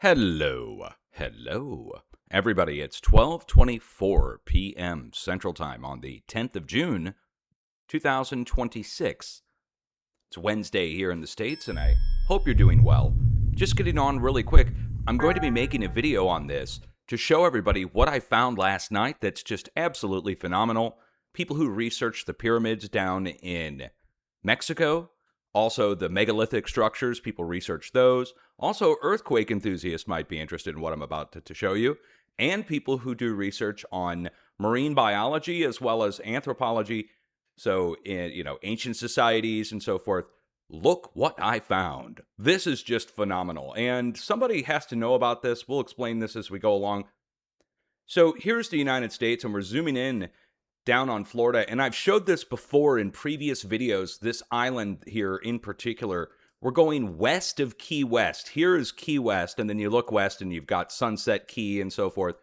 Hello, everybody. It's 12:24 p.m. Central Time on the 10th of June, 2026. It's Wednesday here in the States, and I hope you're doing well. Just getting on really quick, I'm going to be making a video on this to show everybody what I found last night that's just absolutely phenomenal. People who research the pyramids down in Mexico, also the megalithic structures, people research those. Also, earthquake enthusiasts might be interested in what I'm about to show you, and people who do research on marine biology as well as anthropology, so in ancient societies and so forth. Look what I found. This is just phenomenal, and somebody has to know about this. We'll explain this as we go along. So here's the United States, and we're zooming in down on Florida, and I've showed this before in previous videos, this island here in particular. We're going west of Key West. Here is Key West, and then you look west and you've got Sunset Key and so forth.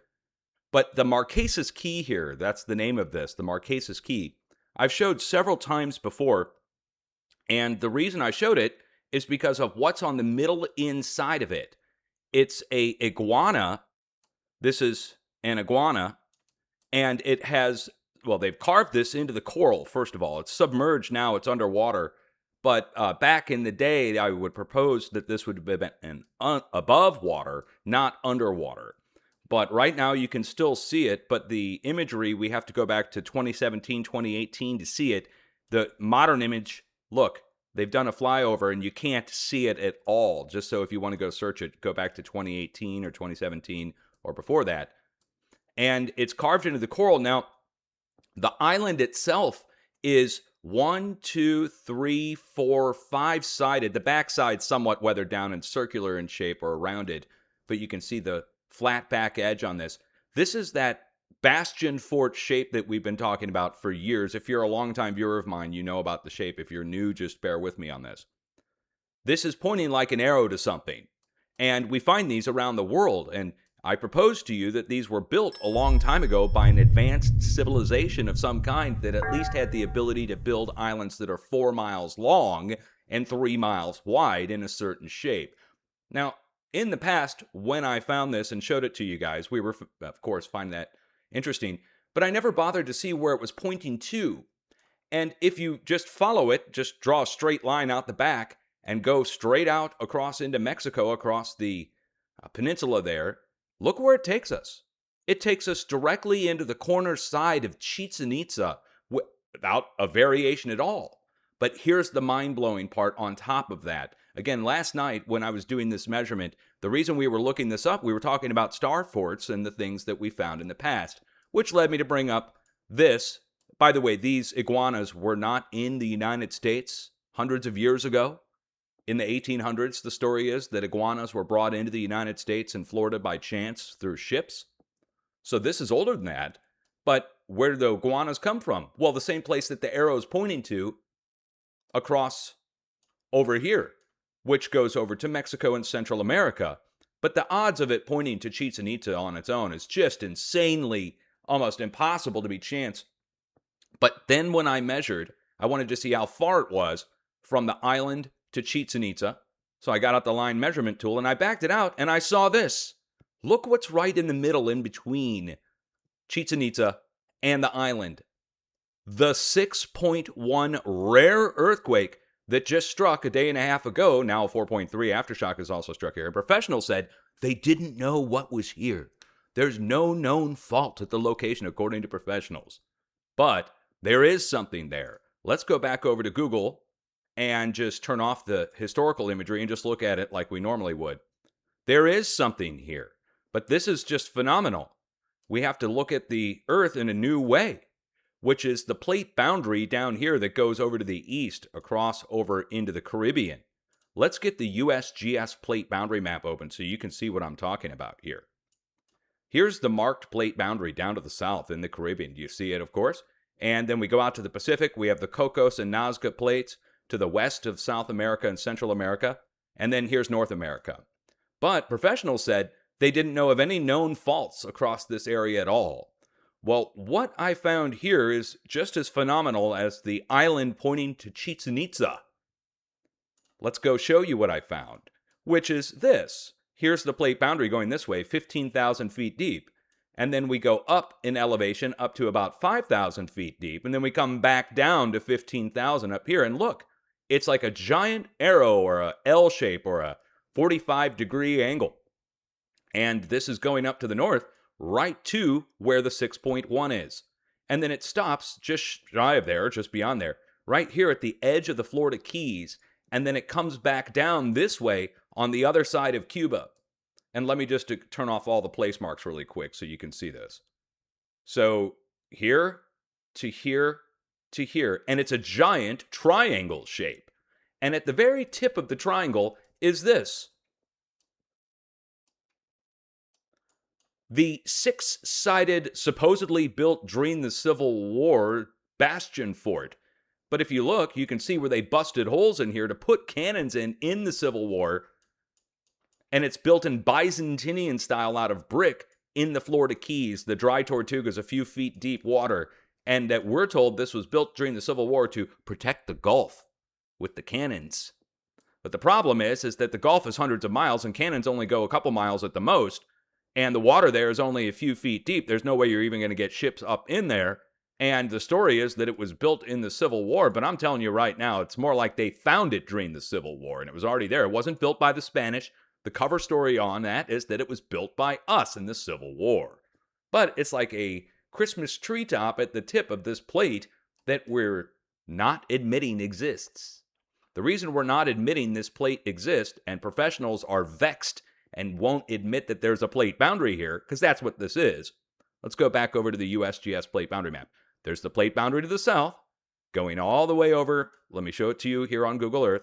But the Marquesas Key here, that's the name of this, the Marquesas Key, I've showed several times before, and the reason I showed it is because of what's on the middle inside of it. It's a iguana. This is an iguana, and it has, well, they've carved this into the coral, first of all. It's submerged now, it's underwater. But back in the day, I would propose that this would have been above water, not underwater. But right now, you can still see it. But the imagery, we have to go back to 2017, 2018 to see it. The modern image, look, they've done a flyover, and you can't see it at all. Just so if you want to go search it, go back to 2018 or 2017 or before that. And it's carved into the coral. Now, the island itself is 1, 2, 3, 4, 5-sided. The backside somewhat weathered down and circular in shape or rounded, but you can see the flat back edge on this. This is that bastion fort shape that we've been talking about for years. If you're a longtime viewer of mine, you know about the shape. If you're new, just bear with me on this. This is pointing like an arrow to something, and we find these around the world, and I propose to you that these were built a long time ago by an advanced civilization of some kind that at least had the ability to build islands that are 4 miles long and 3 miles wide in a certain shape. Now, in the past, when I found this and showed it to you guys, we were, of course, finding that interesting, but I never bothered to see where it was pointing to. And if you just follow it, just draw a straight line out the back and go straight out across into Mexico, across the peninsula there, look where it takes us. It takes us directly into the corner side of Chichén-Itzá without a variation at all. But here's the mind-blowing part on top of that. Again, last night when I was doing this measurement, the reason we were looking this up, we were talking about Starforts and the things that we found in the past, which led me to bring up this. By the way, these iguanas were not in the United States hundreds of years ago. In the 1800s, the story is that iguanas were brought into the United States and Florida by chance through ships. So this is older than that. But where do the iguanas come from? Well, the same place that the arrow is pointing to, across over here, which goes over to Mexico and Central America. But the odds of it pointing to Chichén-Itzá on its own is just insanely, almost impossible to be chance. But then when I measured, I wanted to see how far it was from the island to Chichén-Itzá. So I got out the line measurement tool and I backed it out and I saw this. Look what's right in the middle in between Chichén-Itzá and the island. The 6.1 rare earthquake that just struck a day and a half ago, now 4.3 aftershock has also struck here. Professionals said they didn't know what was here. There's no known fault at the location according to professionals. But there is something there. Let's go back over to Google and just turn off the historical imagery and just look at it like we normally would. There is something here, but this is just phenomenal. We have to look at the Earth in a new way, which is the plate boundary down here that goes over to the east, across over into the Caribbean. Let's get the USGS plate boundary map open so you can see what I'm talking about here. Here's the marked plate boundary down to the south in the Caribbean. Do you see it, of course? And then we go out to the Pacific. We have the Cocos and Nazca plates to the west of South America and Central America, and then here's North America. But professionals said they didn't know of any known faults across this area at all. Well, what I found here is just as phenomenal as the island pointing to Chichén-Itzá. Let's go show you what I found, which is this. here's the plate boundary going this way, 15,000 feet deep. And then we go up in elevation up to about 5,000 feet deep. And then we come back down to 15,000 up here. And look, it's like a giant arrow or a L shape or a 45-degree angle. And this is going up to the north right to where the 6.1 is. And then it stops just shy of there, just beyond there, right here at the edge of the Florida Keys. And then it comes back down this way on the other side of Cuba. And let me just turn off all the place marks really quick so you can see this. So here to here to here. And it's a giant triangle shape. And at the very tip of the triangle is this. The six-sided, supposedly built during the Civil War bastion fort. But if you look, you can see where they busted holes in here to put cannons in the Civil War. And it's built in Byzantine style out of brick in the Florida Keys. The dry Tortugas a few feet deep water. And that we're told this was built during the Civil War to protect the Gulf with the cannons. But the problem is that the Gulf is hundreds of miles and cannons only go a couple miles at the most. And the water there is only a few feet deep. There's no way you're even going to get ships up in there. And the story is that it was built in the Civil War. But I'm telling you right now, it's more like they found it during the Civil War. And it was already there. It wasn't built by the Spanish. The cover story on that is that it was built by us in the Civil War. But it's like a Christmas treetop at the tip of this plate that we're not admitting exists. The reason we're not admitting this plate exists, and professionals are vexed and won't admit that there's a plate boundary here, because that's what this is. Let's go back over to the USGS plate boundary map. There's the plate boundary to the south, going all the way over. Let me show it to you here on Google Earth.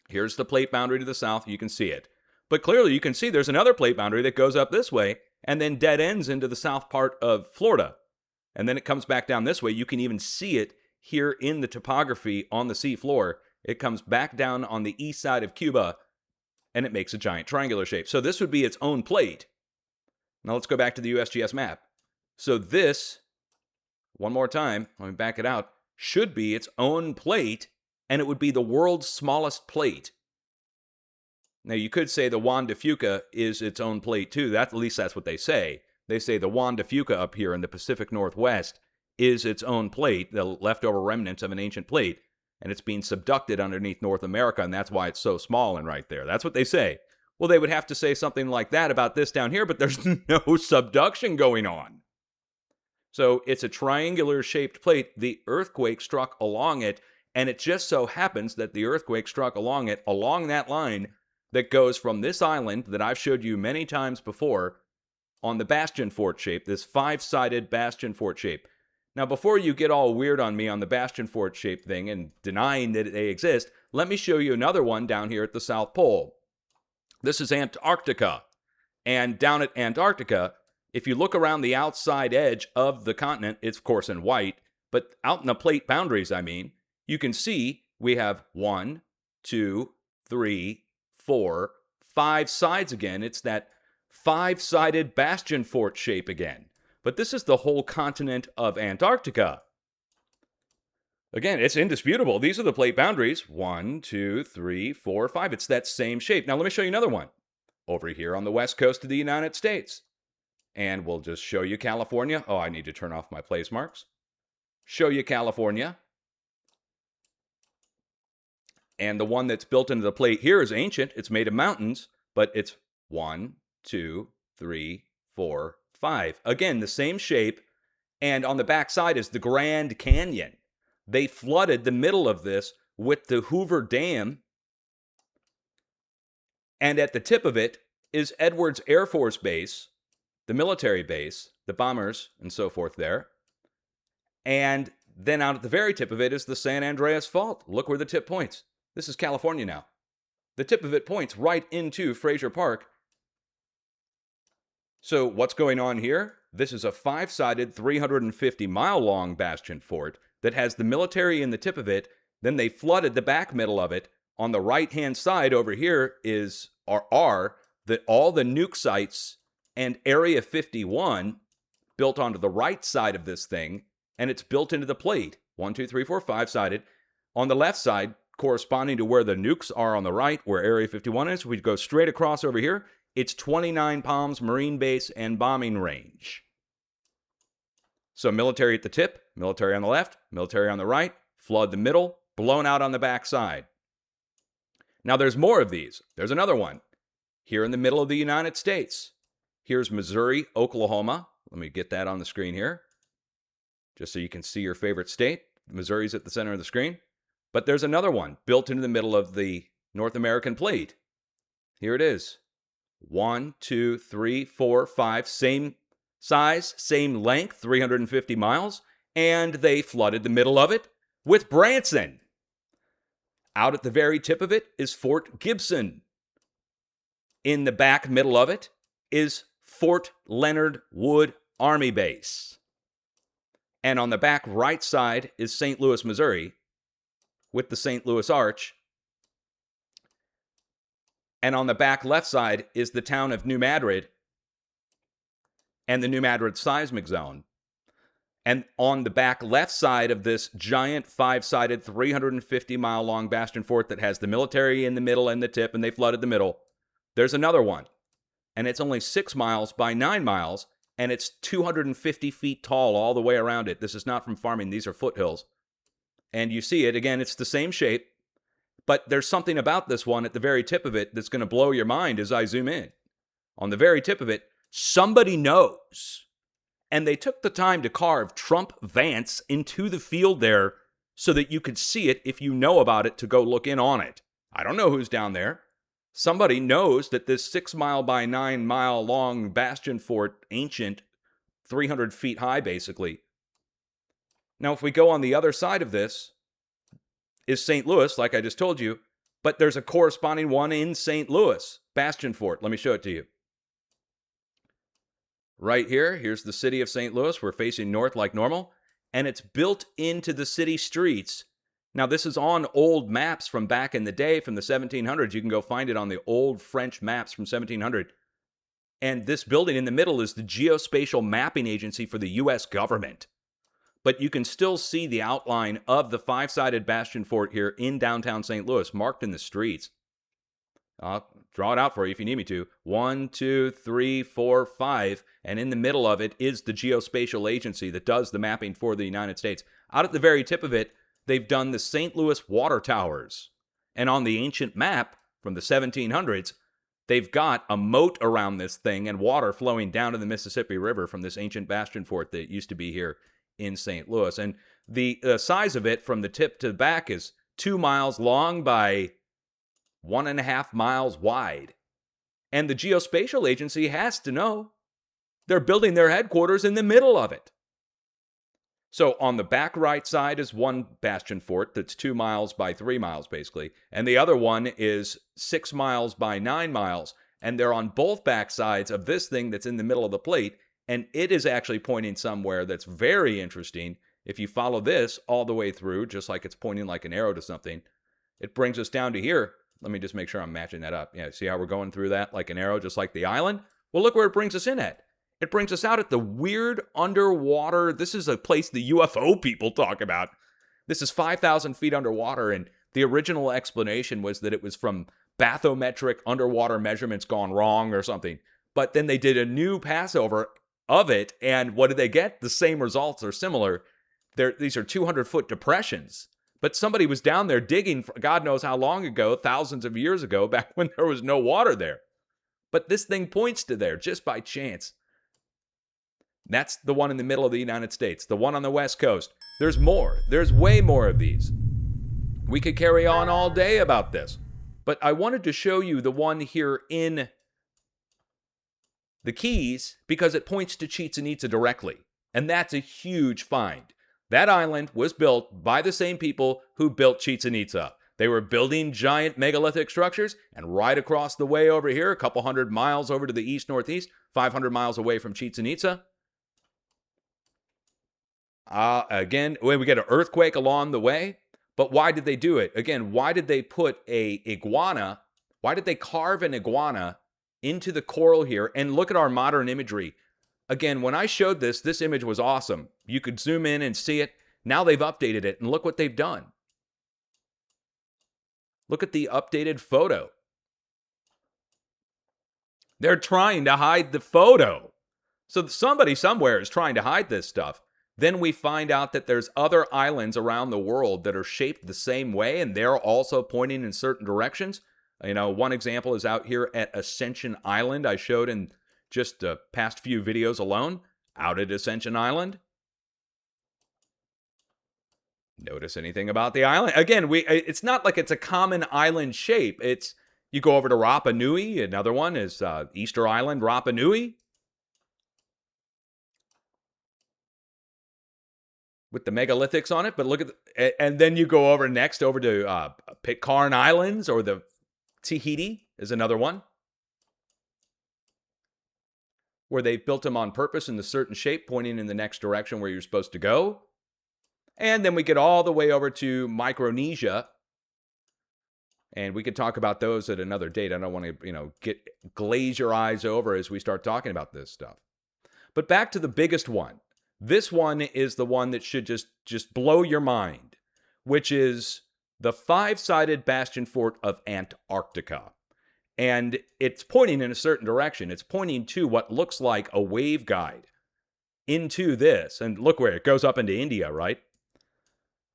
Here's the plate boundary to the south. You can see it. But clearly you can see there's another plate boundary that goes up this way and then dead ends into the south part of Florida. And then it comes back down this way. You can even see it here in the topography on the sea floor. It comes back down on the east side of Cuba, and it makes a giant triangular shape. So this would be its own plate. Now let's go back to the USGS map. So this, one more time, let me back it out, should be its own plate, and it would be the world's smallest plate. Now you could say the Juan de Fuca is its own plate too. At least that's what they say. They say the Juan de Fuca up here in the Pacific Northwest is its own plate, the leftover remnants of an ancient plate. And it's being subducted underneath North America, and that's why it's so small and right there. That's what they say. Well, they would have to say something like that about this down here, but there's no subduction going on. So it's a triangular-shaped plate. The earthquake struck along it, and it just so happens that the earthquake struck along it, along that line that goes from this island that I've showed you many times before on the bastion fort shape, this five-sided bastion fort shape. Now, before you get all weird on me on the bastion fort shape thing and denying that they exist, let me show you another one down here at the South Pole. This is Antarctica. And down at Antarctica, if you look around the outside edge of the continent, it's of course in white, but out in the plate boundaries, you can see we have 1, 2, 3, 4, 5 sides again. It's that five-sided bastion fort shape again. But this is the whole continent of Antarctica. Again, it's indisputable. These are the plate boundaries. 1, 2, 3, 4, 5. It's that same shape. Now let me show you another one. Over here on the west coast of the United States. And we'll just show you California. Oh, I need to turn off my place marks. Show you California. And the one that's built into the plate here is ancient. It's made of mountains, but it's 1, 2, 3, 4, 5. Again, the same shape, and on the back side is the Grand Canyon. They flooded the middle of this with the Hoover Dam, and at the tip of it is Edwards Air Force Base, the military base, the bombers, and so forth there. And then out at the very tip of it is the San Andreas Fault. Look where the tip points. This is California now. The tip of it points right into Fraser Park. So what's going on here? This is a five-sided, 350-mile-long bastion fort that has the military in the tip of it. Then they flooded the back middle of it. On the right-hand side over here are all the nuke sites and Area 51 built onto the right side of this thing, and it's built into the plate. 1, 2, 3, 4, 5-sided. On the left side, corresponding to where the nukes are on the right, where Area 51 is, we go straight across over here. It's 29 Palms Marine Base and Bombing Range. So military at the tip, military on the left, military on the right, flood the middle, blown out on the backside. Now there's more of these. There's another one here in the middle of the United States. Here's Missouri, Oklahoma. Let me get that on the screen here, just so you can see your favorite state. Missouri's at the center of the screen. But there's another one built into the middle of the North American plate. Here it is. 1, 2, 3, 4, 5. Same size, same length, 350 miles. And they flooded the middle of it with Branson. Out at the very tip of it is Fort Gibson. In the back middle of it is Fort Leonard Wood Army Base. And on the back right side is St. Louis, Missouri, with the St. Louis Arch. And on the back left side is the town of New Madrid and the New Madrid seismic zone. And on the back left side of this giant 5-sided 350-mile-long bastion fort that has the military in the middle and the tip, and they flooded the middle, there's another one. And it's only 6 miles by 9 miles, and it's 250 feet tall all the way around it. This is not from farming. These are foothills. And you see it. Again, it's the same shape. But there's something about this one at the very tip of it that's going to blow your mind as I zoom in. On the very tip of it, somebody knows. And they took the time to carve Trump Vance into the field there so that you could see it if you know about it to go look in on it. I don't know who's down there. Somebody knows that this 6 mile by 9 mile long bastion fort, ancient, 300 feet high basically. Now, if we go on the other side of this, is St. Louis, like I just told you, but there's a corresponding one in St. Louis, bastion fort. Let me show it to you. Right here, here's the city of St. Louis. We're facing north like normal, and it's built into the city streets. Now, this is on old maps from back in the day, from the 1700s. You can go find it on the old French maps from 1700. And this building in the middle is the Geospatial Mapping Agency for the U.S. government. But you can still see the outline of the 5-sided bastion fort here in downtown St. Louis, marked in the streets. I'll draw it out for you if you need me to. 1, 2, 3, 4, 5. And in the middle of it is the Geospatial Agency that does the mapping for the United States. Out at the very tip of it, they've done the St. Louis water towers. And on the ancient map from the 1700s, they've got a moat around this thing and water flowing down to the Mississippi River from this ancient bastion fort that used to be here in St. Louis. And the size of it from the tip to the back is 2 miles long by 1.5 miles wide. And the Geospatial Agency has to know. They're building their headquarters in the middle of it. So on the back right side is one bastion fort that's 2 miles by 3 miles, basically. And the other one is 6 miles by 9 miles. And they're on both back sides of this thing that's in the middle of the plate. And it is actually pointing somewhere that's very interesting. If you follow this all the way through, just like it's pointing like an arrow to something, it brings us down to here. Let me just make sure I'm matching that up. Yeah, see how we're going through that like an arrow, just like the island? Well, look where it brings us in at. It brings us out at the weird underwater. This is a place the UFO people talk about. This is 5,000 feet underwater, and the original explanation was that it was from bathymetric underwater measurements gone wrong or something. But then they did a new passover of it, and what did they get? The same results are similar. These are 200-foot depressions. But somebody was down there digging for God knows how long ago, thousands of years ago, back when there was no water there. But this thing points to there just by chance. That's the one in the middle of the United States. The one on the West Coast. There's more. There's way more of these. We could carry on all day about this. But I wanted to show you the one here in the Keys because it points to Chichén-Itzá directly. And that's a huge find. That island was built by the same people who built Chichén-Itzá. They were building giant megalithic structures, and right across the way over here, a couple hundred miles over to the east-northeast, 500 miles away from Chichén-Itzá, again, when we get an earthquake along the way. But why did they do it? Again, why did they put a iguana? Why did they carve an iguana into the coral here? And look at our modern imagery. Again, when I showed this, this image was awesome. You could zoom in and see it. Now they've updated it, and look what they've done. Look at the updated photo. They're trying to hide the photo. So somebody somewhere is trying to hide this stuff. Then we find out that there's other islands around the world that are shaped the same way, and they're also pointing in certain directions. You know, one example is out here at Ascension Island. I showed in just the past few videos alone. Out at Ascension Island. Notice anything about the island? Again, it's not like it's a common island shape. It's, you go over to Rapa Nui. Another one is Easter Island, Rapa Nui, with the megalithics on it. But look at, and then you go over next over to Pitcairn Islands, or the Tahiti is another one, where they've built them on purpose in a certain shape, pointing in the next direction where you're supposed to go. And then we get all the way over to Micronesia, and we could talk about those at another date. I don't want to, glaze your eyes over as we start talking about this stuff. But back to the biggest one. This one is the one that should just blow your mind, which is the five-sided bastion fort of Antarctica. And it's pointing in a certain direction. It's pointing to what looks like a waveguide into this. And look where it goes up into India, right?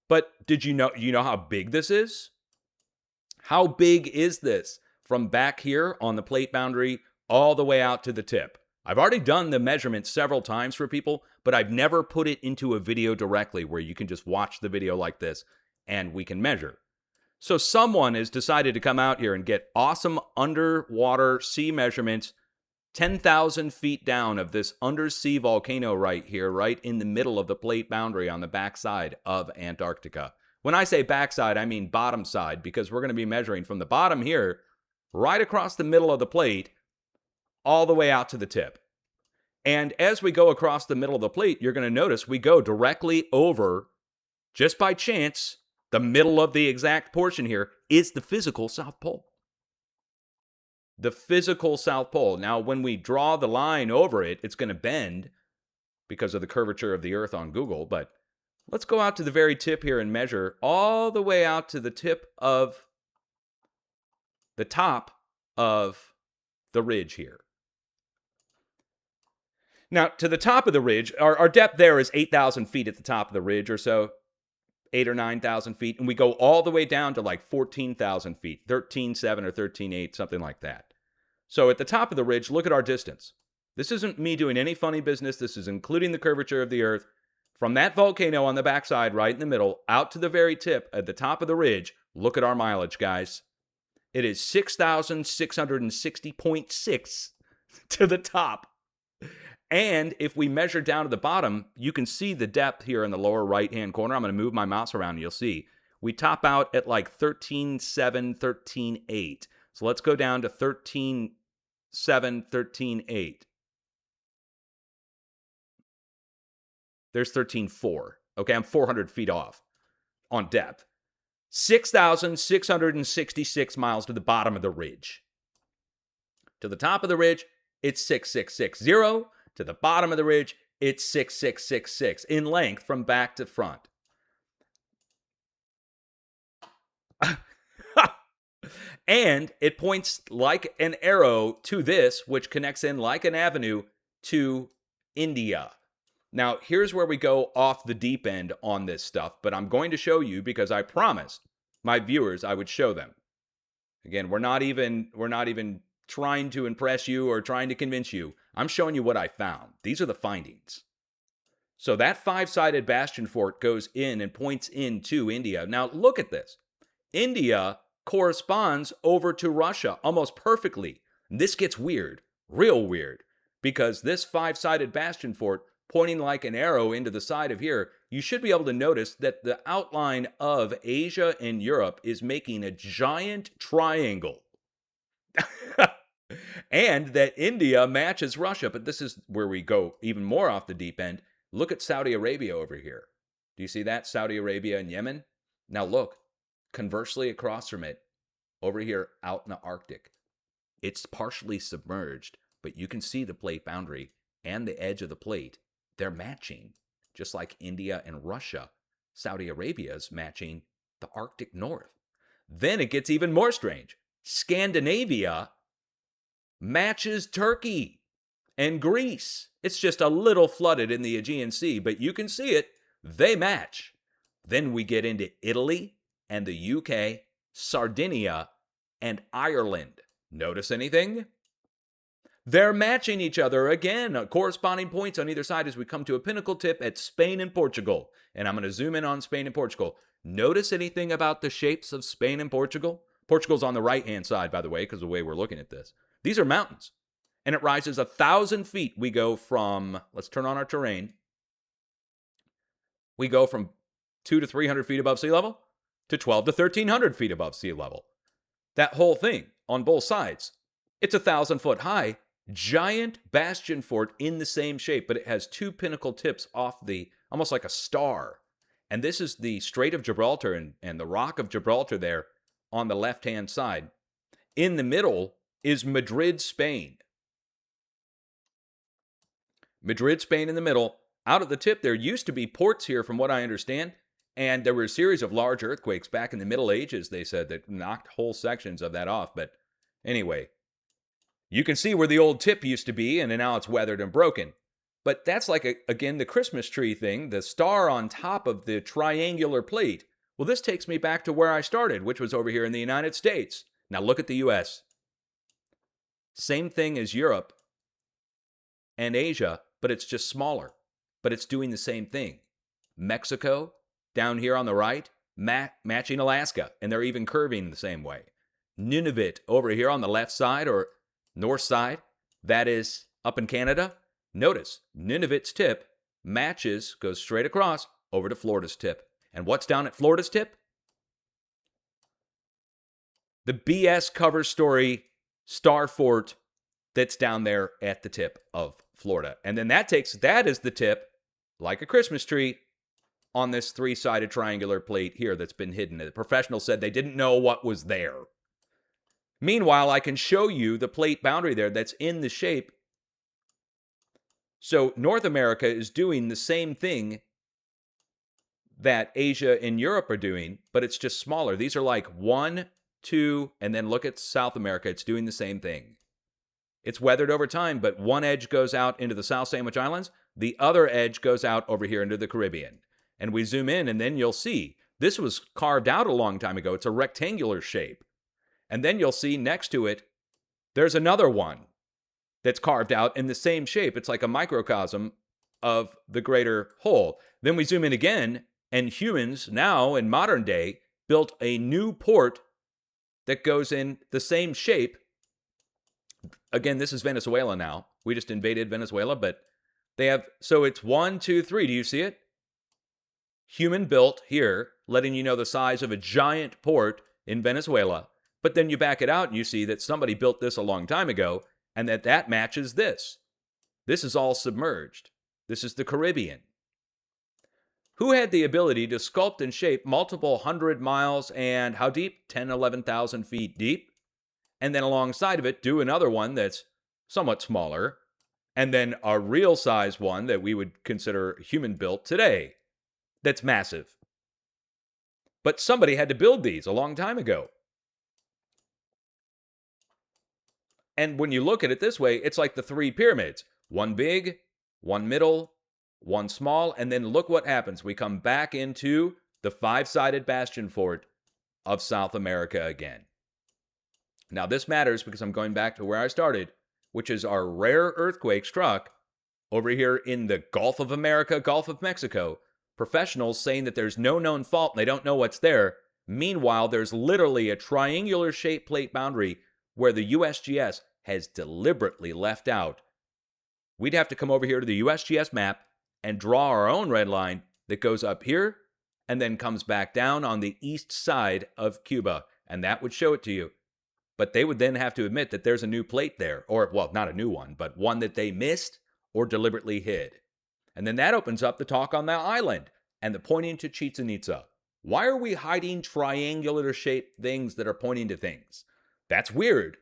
But did you know how big this is? How big is this from back here on the plate boundary all the way out to the tip? I've already done the measurement several times for people, but I've never put it into a video directly where you can just watch the video like this and we can measure. So someone has decided to come out here and get awesome underwater sea measurements 10,000 feet down of this undersea volcano right here, right in the middle of the plate boundary on the backside of Antarctica. When I say backside, I mean bottom side, because we're going to be measuring from the bottom here, right across the middle of the plate, all the way out to the tip. And as we go across the middle of the plate, you're going to notice we go directly over, just by chance, the middle of the exact portion here is the physical South Pole. The physical South Pole. Now, when we draw the line over it, it's going to bend because of the curvature of the Earth on Google. But let's go out to the very tip here and measure all the way out to the tip of the top of the ridge here. Now, to the top of the ridge, our depth there is 8,000 feet at the top of the ridge or so. 8,000 or 9,000 feet, and we go all the way down to like 14,000 feet, 13.7 or 13.8, something like that. So at the top of the ridge, look at our distance. This isn't me doing any funny business. This is including the curvature of the Earth. From that volcano on the backside, right in the middle, out to the very tip at the top of the ridge, look at our mileage, guys. It is 6,660.6 to the top. And if we measure down to the bottom, you can see the depth here in the lower right-hand corner. I'm going to move my mouse around and you'll see. We top out at like 13.7, 13.8. So let's go down to 13.7, 13.8. There's 13.4. Okay, I'm 400 feet off on depth. 6,666 miles to the bottom of the ridge. To the top of the ridge, it's 6,660. To the bottom of the ridge, it's 6,666 in length from back to front. And it points like an arrow to this, which connects in like an avenue to India. Now, here's where we go off the deep end on this stuff, but I'm going to show you because I promised my viewers I would show them. Again, we're not even trying to impress you or trying to convince you. I'm showing you what I found. These are the findings. So that five-sided bastion fort goes in and points into India. Now look at this. India corresponds over to Russia almost perfectly. And this gets weird, real weird, because this five-sided bastion fort pointing like an arrow into the side of here, you should be able to notice that the outline of Asia and Europe is making a giant triangle. And that India matches Russia. But this is where we go even more off the deep end. Look at Saudi Arabia over here. Do you see that? Saudi Arabia and Yemen. Now look, conversely across from it, over here out in the Arctic, it's partially submerged, but you can see the plate boundary and the edge of the plate. They're matching, just like India and Russia. Saudi Arabia is matching the Arctic North. Then it gets even more strange. Scandinavia matches Turkey and Greece. It's just a little flooded in the Aegean Sea, but you can see it. They match. Then we get into Italy and the UK, Sardinia, and Ireland. Notice anything? They're matching each other again, corresponding points on either side as we come to a pinnacle tip at Spain and Portugal. And I'm going to zoom in on Spain and Portugal. Notice anything about the shapes of Spain and Portugal? Portugal's on the right-hand side, by the way, because of the way we're looking at this. These are mountains. And it rises 1,000 feet. We go from, let's turn on our terrain. We go from 200 to 300 feet above sea level to 12 to 1,300 feet above sea level. That whole thing on both sides. It's 1,000 foot high. Giant bastion fort in the same shape, but it has two pinnacle tips off the, almost like a star. And this is the Strait of Gibraltar and the Rock of Gibraltar there on the left-hand side. In the middle is Madrid, Spain. Madrid, Spain in the middle. Out at the tip, there used to be ports here, from what I understand, and there were a series of large earthquakes back in the Middle Ages, they said, that knocked whole sections of that off. But anyway, you can see where the old tip used to be, and now it's weathered and broken. But that's like, again, the Christmas tree thing, the star on top of the triangular plate. Well, this takes me back to where I started, which was over here in the United States. Now look at the U.S. Same thing as Europe and Asia, but it's just smaller. But it's doing the same thing. Mexico, down here on the right, matching Alaska, and they're even curving the same way. Nunavut over here on the left side or north side, that is up in Canada. Notice, Nunavut's tip matches, goes straight across over to Florida's tip. And what's down at Florida's tip? The BS cover story Starfort that's down there at the tip of Florida. And then that is the tip, like a Christmas tree, on this three-sided triangular plate here that's been hidden. The professionals said they didn't know what was there. Meanwhile, I can show you the plate boundary there that's in the shape. So North America is doing the same thing that Asia and Europe are doing, but it's just smaller. These are like 1, 2, and then look at South America. It's doing the same thing. It's weathered over time, but one edge goes out into the South Sandwich Islands. The other edge goes out over here into the Caribbean. And we zoom in, and then you'll see this was carved out a long time ago. It's a rectangular shape. And then you'll see next to it, there's another one that's carved out in the same shape. It's like a microcosm of the greater whole. Then we zoom in again, and humans now in modern day built a new port that goes in the same shape. Again, this is Venezuela now. We just invaded Venezuela, but they have, so it's 1, 2, 3. Do you see it? Human built here, letting you know the size of a giant port in Venezuela. But then you back it out and you see that somebody built this a long time ago and that matches this. This is all submerged. This is the Caribbean. Who had the ability to sculpt and shape multiple 100 miles and how deep? 10, 11,000 feet deep. And then alongside of it, do another one that's somewhat smaller. And then a real size one that we would consider human built today. That's massive. But somebody had to build these a long time ago. And when you look at it this way, it's like the three pyramids. One big, one middle, one small, and then look what happens. We come back into the five-sided bastion fort of South America again. Now this matters because I'm going back to where I started, which is our rare earthquake struck over here in the Gulf of America, Gulf of Mexico. Professionals saying that there's no known fault and they don't know what's there. Meanwhile, there's literally a triangular shaped plate boundary where the USGS has deliberately left out. We'd have to come over here to the USGS map and draw our own red line that goes up here and then comes back down on the east side of Cuba. And that would show it to you. But they would then have to admit that there's a new plate there. Or, well, not a new one, but one that they missed or deliberately hid. And then that opens up the talk on that island and the pointing to Chichén-Itzá. Why are we hiding triangular-shaped things that are pointing to things? That's weird.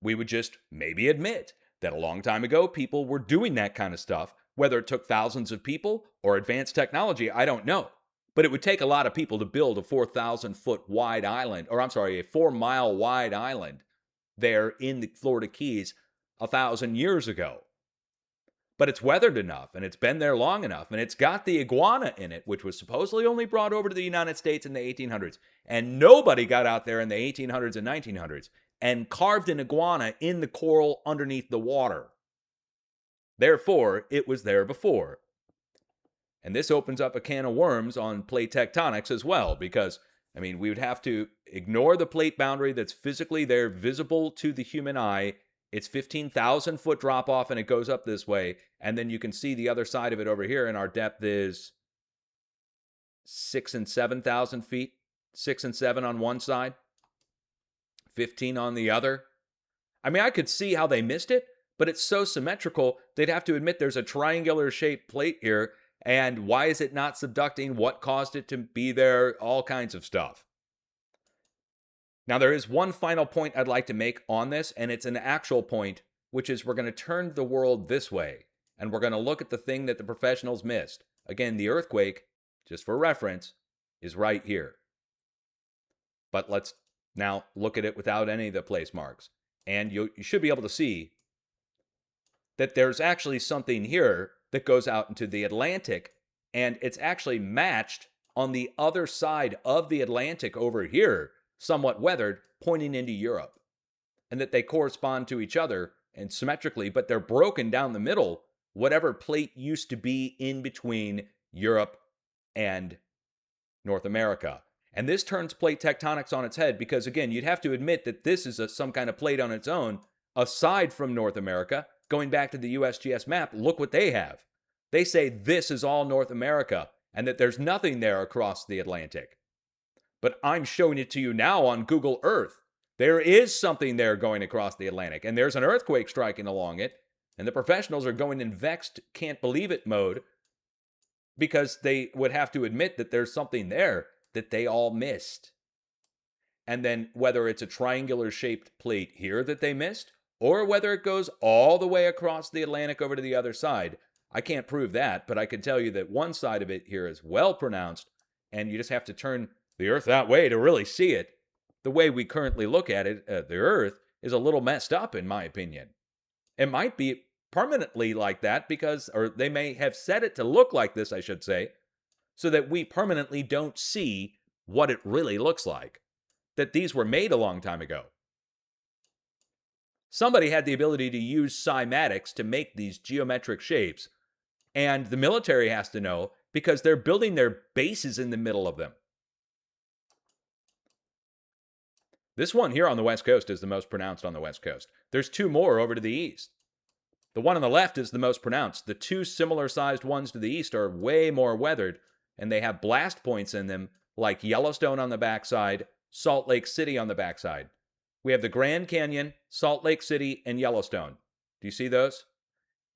We would just maybe admit that a long time ago, people were doing that kind of stuff. Whether it took thousands of people or advanced technology, I don't know. But it would take a lot of people to build a 4,000-foot wide island, or I'm sorry, a 4-mile wide island there in the Florida Keys 1,000 years ago. But it's weathered enough, and it's been there long enough, and it's got the iguana in it, which was supposedly only brought over to the United States in the 1800s. And nobody got out there in the 1800s and 1900s and carved an iguana in the coral underneath the water. Therefore, it was there before. And this opens up a can of worms on plate tectonics as well, because, I mean, we would have to ignore the plate boundary that's physically there, visible to the human eye. It's 15,000 foot drop off, and it goes up this way. And then you can see the other side of it over here, and our depth is 6,000 and 7,000 feet. 6 and 7 on one side, 15 on the other. I mean, I could see how they missed it, but it's so symmetrical, they'd have to admit there's a triangular shaped plate here. And why is it not subducting? What caused it to be there? All kinds of stuff. Now, there is one final point I'd like to make on this, and it's an actual point, which is we're going to turn the world this way, and we're going to look at the thing that the professionals missed. Again, the earthquake, just for reference, is right here. But let's now look at it without any of the place marks. And you should be able to see that there's actually something here that goes out into the Atlantic, and it's actually matched on the other side of the Atlantic over here, somewhat weathered, pointing into Europe, and that they correspond to each other and symmetrically, but they're broken down the middle, whatever plate used to be in between Europe and North America. And this turns plate tectonics on its head because, again, you'd have to admit that this is some kind of plate on its own, aside from North America. Going back to the USGS map, look what they have. They say this is all North America and that there's nothing there across the Atlantic. But I'm showing it to you now on Google Earth. There is something there going across the Atlantic, and there's an earthquake striking along it, and the professionals are going in vexed, can't believe it mode because they would have to admit that there's something there that they all missed. And then whether it's a triangular shaped plate here that they missed, or whether it goes all the way across the Atlantic over to the other side, I can't prove that, but I can tell you that one side of it here is well pronounced, and you just have to turn the Earth that way to really see it. The way we currently look at it, the Earth, is a little messed up, in my opinion. It might be permanently like that because, or they may have set it to look like this, I should say, so that we permanently don't see what it really looks like. That these were made a long time ago. Somebody had the ability to use cymatics to make these geometric shapes, and the military has to know because they're building their bases in the middle of them. This one here on the West Coast is the most pronounced on the West Coast. There's two more over to the east. The one on the left is the most pronounced. The two similar-sized ones to the east are way more weathered, and they have blast points in them, like Yellowstone on the backside, Salt Lake City on the backside. We have the Grand Canyon, Salt Lake City, and Yellowstone. Do you see those?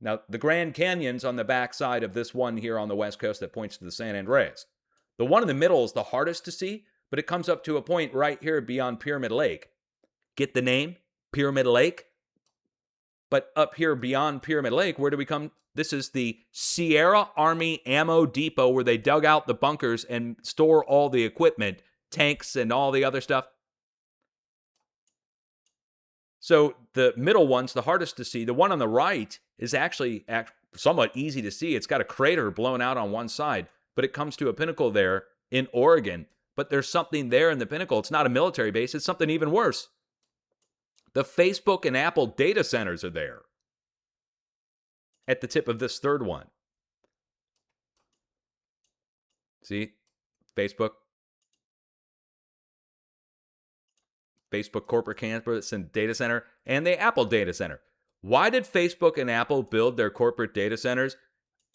Now, the Grand Canyon's on the backside of this one here on the West Coast that points to the San Andreas. The one in the middle is the hardest to see, but it comes up to a point right here beyond Pyramid Lake. Get the name? Pyramid Lake? But up here beyond Pyramid Lake, where do we come? This is the Sierra Army Ammo Depot where they dug out the bunkers and store all the equipment, tanks and all the other stuff. So the middle one's the hardest to see. The one on the right is actually somewhat easy to see. It's got a crater blown out on one side, but it comes to a pinnacle there in Oregon. But there's something there in the pinnacle. It's not a military base. It's something even worse. The Facebook and Apple data centers are there at the tip of this third one. See? Facebook corporate campus and data center, and the Apple data center. Why did Facebook and Apple build their corporate data centers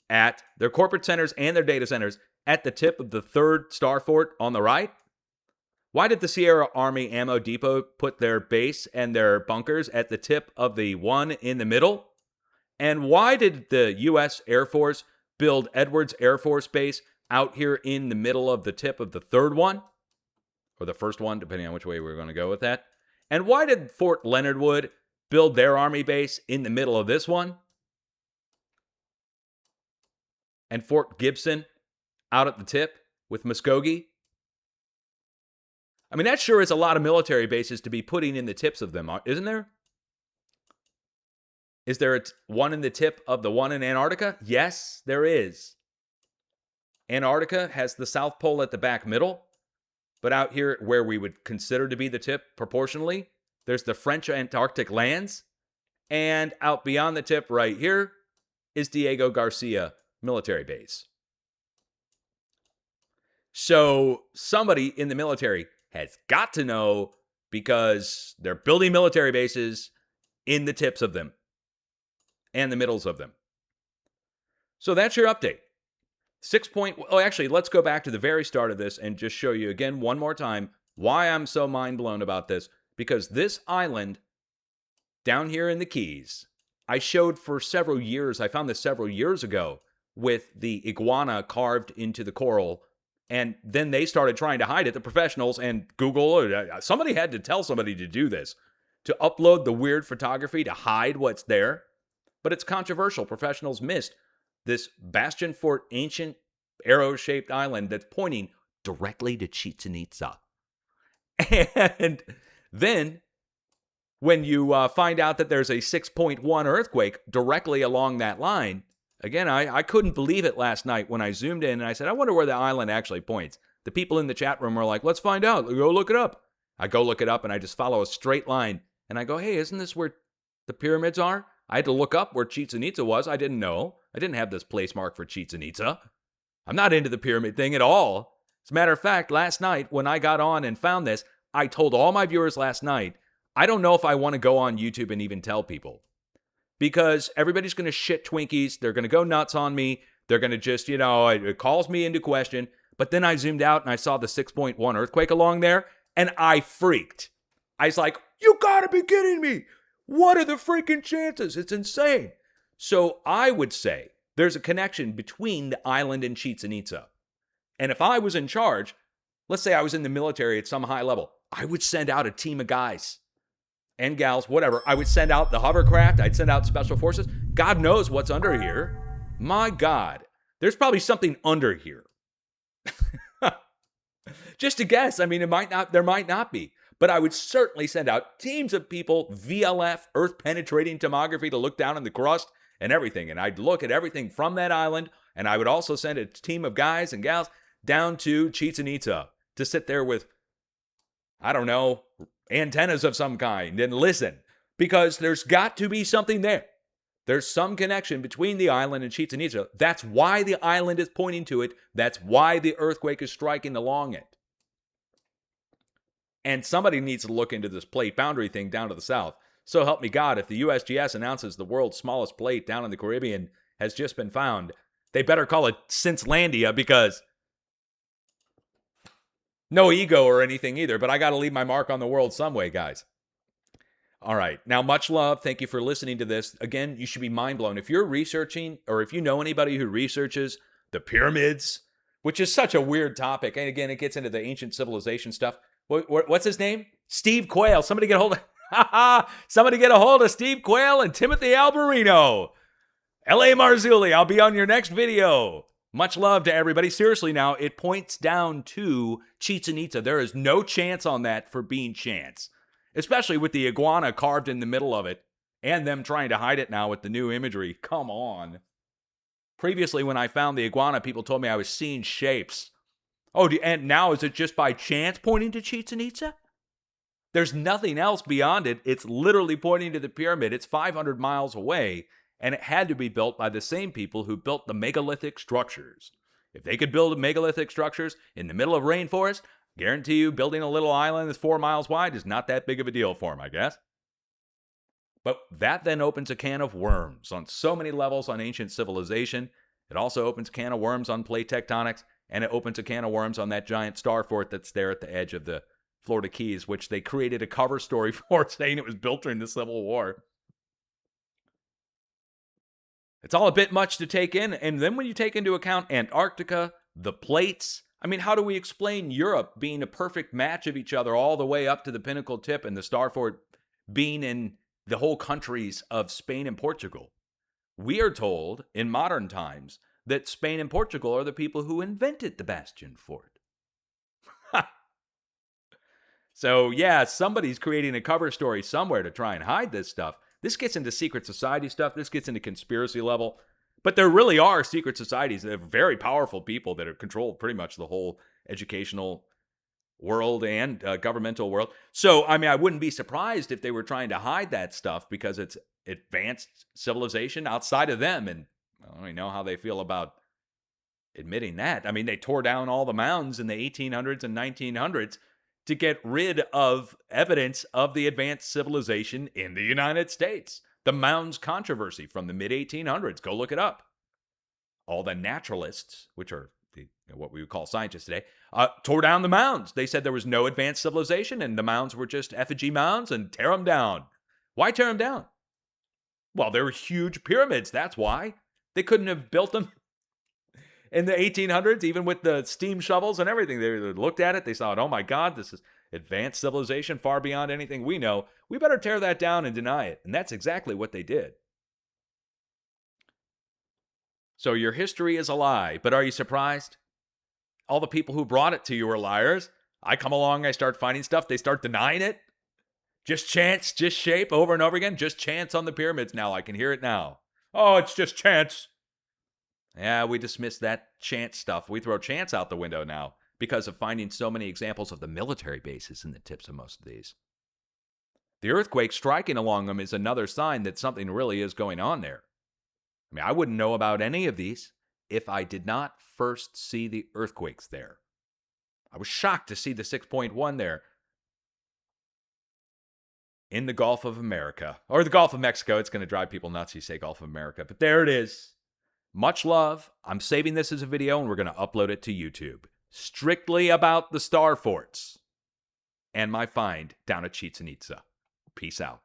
at their corporate centers and their data centers at the tip of the third Starfort on the right? Why did the Sierra Army Ammo Depot put their base and their bunkers at the tip of the one in the middle? And why did the U.S. Air Force build Edwards Air Force Base out here in the middle of the tip of the third one? Or the first one, depending on which way we're going to go with that. And why did Fort Leonard Wood build their army base in the middle of this one? And Fort Gibson out at the tip with Muskogee? I mean, that sure is a lot of military bases to be putting in the tips of them, isn't there? Is there one in the tip of the one in Antarctica? Yes, there is. Antarctica has the South Pole at the back middle, but out here where we would consider to be the tip proportionally, there's the French Antarctic lands, and out beyond the tip right here is Diego Garcia military base. So somebody in the military has got to know, because they're building military bases in the tips of them and the middles of them. So that's your update. Actually, let's go back to the very start of this and just show you again one more time why I'm so mind blown about this. Because this island down here in the Keys, I showed for several years. I found this several years ago with the iguana carved into the coral. And then they started trying to hide it, the professionals, and Google, somebody had to tell somebody to do this, to upload the weird photography to hide what's there. But it's controversial. Professionals missed this bastion fort, ancient arrow-shaped island that's pointing directly to Chichén-Itzá. And then when you find out that there's a 6.1 earthquake directly along that line, again, I couldn't believe it last night when I zoomed in and I said, I wonder where the island actually points. The people in the chat room were like, let's find out. Go look it up. I go look it up and I just follow a straight line. And I go, hey, isn't this where the pyramids are? I had to look up where Chichén-Itzá was. I didn't know. I didn't have this place mark for Chichén-Itzá. I'm not into the pyramid thing at all. As a matter of fact, last night when I got on and found this, I told all my viewers last night, I don't know if I want to go on YouTube and even tell people. Because everybody's going to shit Twinkies. They're going to go nuts on me. They're going to just, it calls me into question. But then I zoomed out and I saw the 6.1 earthquake along there, and I freaked. I was like, you gotta be kidding me. What are the freaking chances? It's insane. So I would say there's a connection between the island and Chichén-Itzá. And if I was in charge, let's say I was in the military at some high level, I would send out a team of guys and gals, whatever. I would send out the hovercraft. I'd send out special forces. God knows what's under here. My God, there's probably something under here. Just a guess. I mean, there might not be. But I would certainly send out teams of people, VLF, earth-penetrating tomography, to look down in the crust and everything. And I'd look at everything from that island. And I would also send a team of guys and gals down to Chichén-Itzá to sit there with, I don't know, antennas of some kind and listen. Because there's got to be something there. There's some connection between the island and Chichén-Itzá. That's why the island is pointing to it. That's why the earthquake is striking along it. And somebody needs to look into this plate boundary thing down to the south. So help me God, if the USGS announces the world's smallest plate down in the Caribbean has just been found, they better call it Cinclandia, because no ego or anything either, but I got to leave my mark on the world some way, guys. All right. Now, much love. Thank you for listening to this. Again, you should be mind blown. If you're researching, or if you know anybody who researches the pyramids, which is such a weird topic, and again, it gets into the ancient civilization stuff. What's his name? Steve Quayle. Somebody get a hold of Steve Quayle and Timothy Alberino. L.A. Marzulli, I'll be on your next video. Much love to everybody. Seriously now, it points down to Chichén-Itzá. There is no chance on that for being chance. Especially with the iguana carved in the middle of it. And them trying to hide it now with the new imagery. Come on. Previously, when I found the iguana, people told me I was seeing shapes. Oh, and now is it just by chance pointing to Chichén-Itzá? There's nothing else beyond it. It's literally pointing to the pyramid. It's 500 miles away, and it had to be built by the same people who built the megalithic structures. If they could build megalithic structures in the middle of rainforest, guarantee you building a little island that's 4 miles wide is not that big of a deal for them, I guess. But that then opens a can of worms on so many levels on ancient civilization. It also opens a can of worms on plate tectonics. And it opens a can of worms on that giant starfort that's there at the edge of the Florida Keys, which they created a cover story for, saying it was built during the Civil War. It's all a bit much to take in. And then when you take into account Antarctica, the plates, I mean, how do we explain Europe being a perfect match of each other all the way up to the pinnacle tip, and the starfort being in the whole countries of Spain and Portugal? We are told in modern times that Spain and Portugal are the people who invented the bastion fort. So, yeah, somebody's creating a cover story somewhere to try and hide this stuff. This gets into secret society stuff. This gets into conspiracy level. But there really are secret societies that are very powerful people that have controlled pretty much the whole educational world and governmental world. So, I mean, I wouldn't be surprised if they were trying to hide that stuff because it's advanced civilization outside of them. And I don't really know how they feel about admitting that. I mean, they tore down all the mounds in the 1800s and 1900s to get rid of evidence of the advanced civilization in the United States. The mounds controversy from the mid 1800s. Go look it up. All the naturalists, which are what we would call scientists today, tore down the mounds. They said there was no advanced civilization and the mounds were just effigy mounds and tear them down. Why tear them down? Well, they were huge pyramids. That's why. They couldn't have built them in the 1800s, even with the steam shovels and everything. They looked at it. They thought, oh my God, this is advanced civilization far beyond anything we know. We better tear that down and deny it. And that's exactly what they did. So your history is a lie, but are you surprised? All the people who brought it to you are liars. I come along, I start finding stuff, they start denying it. Just chance, just shape, over and over again. Just chance on the pyramids now. I can hear it now. Oh, it's just chance. Yeah, we dismiss that chance stuff. We throw chance out the window now because of finding so many examples of the military bases in the tips of most of these. The earthquake striking along them is another sign that something really is going on there. I mean, I wouldn't know about any of these if I did not first see the earthquakes there. I was shocked to see the 6.1 there in the Gulf of America, or the Gulf of Mexico. It's going to drive people nuts. You say Gulf of America, but there it is. Much love. I'm saving this as a video and we're going to upload it to YouTube. Strictly about the Starforts and my find down at Chichén-Itzá. Peace out.